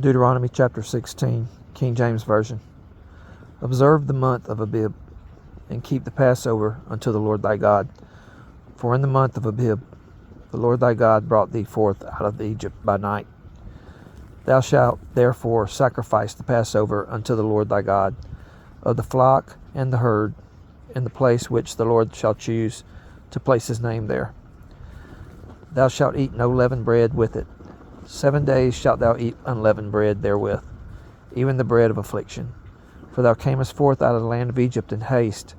Deuteronomy chapter 16, King James Version. Observe the month of Abib, and keep the Passover unto the Lord thy God. For in the month of Abib the Lord thy God brought thee forth out of Egypt by night. Thou shalt therefore sacrifice the Passover unto the Lord thy God, of the flock and the herd, in the place which the Lord shall choose to place his name there. Thou shalt eat no leavened bread with it. 7 days shalt thou eat unleavened bread therewith, even the bread of affliction. For thou camest forth out of the land of Egypt in haste,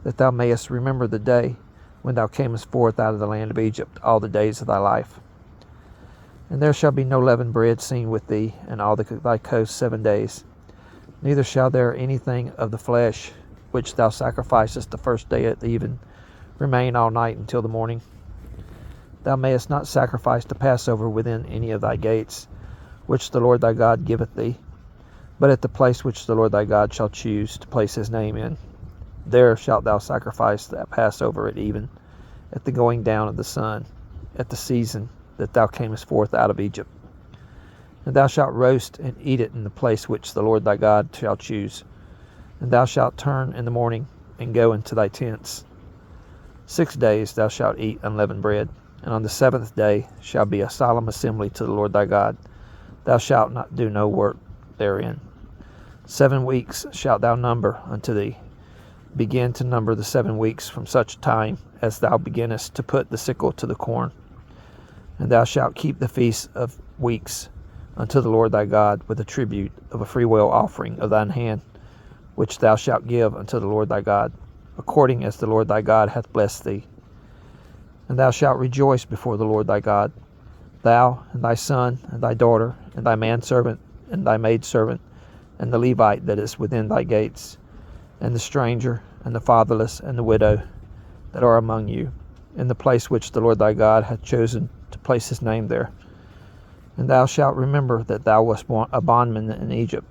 that thou mayest remember the day when thou camest forth out of the land of Egypt all the days of thy life. And there shall be no leavened bread seen with thee in all thy coast 7 days. Neither shall there anything of the flesh which thou sacrificest the first day at even remain all night until the morning. Thou mayest not sacrifice the Passover within any of thy gates, which the Lord thy God giveth thee, but at the place which the Lord thy God shall choose to place his name in. There shalt thou sacrifice that Passover at even, at the going down of the sun, at the season that thou camest forth out of Egypt. And thou shalt roast and eat it in the place which the Lord thy God shall choose. And thou shalt turn in the morning and go into thy tents. 6 days thou shalt eat unleavened bread, and on the 7th day shall be a solemn assembly to the Lord thy God. Thou shalt not do no work therein. 7 weeks shalt thou number unto thee. Begin to number the 7 weeks from such time as thou beginnest to put the sickle to the corn. And thou shalt keep the feast of weeks unto the Lord thy God with a tribute of a freewill offering of thine hand, which thou shalt give unto the Lord thy God, according as the Lord thy God hath blessed thee. And thou shalt rejoice before the Lord thy God, thou and thy son and thy daughter and thy manservant and thy maidservant and the Levite that is within thy gates, and the stranger and the fatherless and the widow that are among you, in the place which the Lord thy God hath chosen to place his name there. And thou shalt remember that thou wast a bondman in Egypt,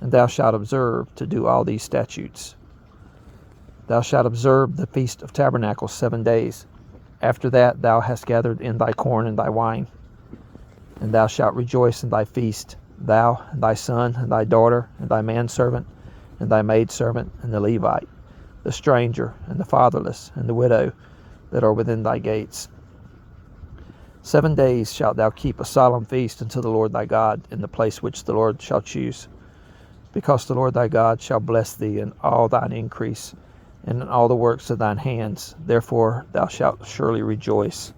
and thou shalt observe to do all these statutes. Thou shalt observe the Feast of Tabernacles 7 days. After that thou hast gathered in thy corn and thy wine. And thou shalt rejoice in thy feast, thou and thy son and thy daughter and thy manservant and thy maidservant and the Levite, the stranger and the fatherless and the widow that are within thy gates. 7 days shalt thou keep a solemn feast unto the Lord thy God in the place which the Lord shall choose, because the Lord thy God shall bless thee in all thine increase, and in all the works of thine hands. Therefore thou shalt surely rejoice.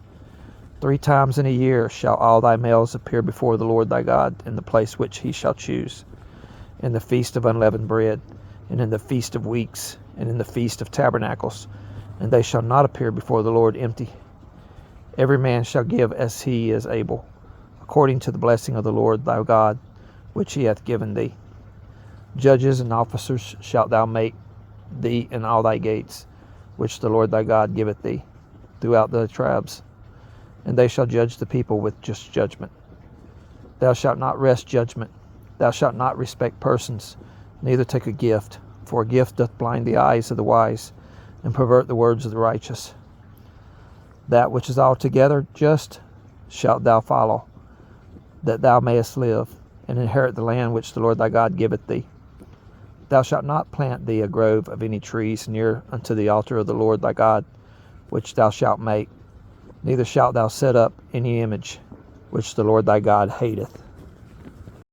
3 times in a year shall all thy males appear before the Lord thy God in the place which he shall choose, in the feast of unleavened bread, and in the feast of weeks, and in the feast of tabernacles, and they shall not appear before the Lord empty. Every man shall give as he is able, according to the blessing of the Lord thy God, which he hath given thee. Judges and officers shalt thou make thee in all thy gates, which the Lord thy God giveth thee, throughout the tribes, and they shall judge the people with just judgment. Thou shalt not wrest judgment, thou shalt not respect persons, neither take a gift, for a gift doth blind the eyes of the wise, and pervert the words of the righteous. That which is altogether just shalt thou follow, that thou mayest live, and inherit the land which the Lord thy God giveth thee. Thou shalt not plant thee a grove of any trees near unto the altar of the Lord thy God, which thou shalt make, neither shalt thou set up any image which the Lord thy God hateth.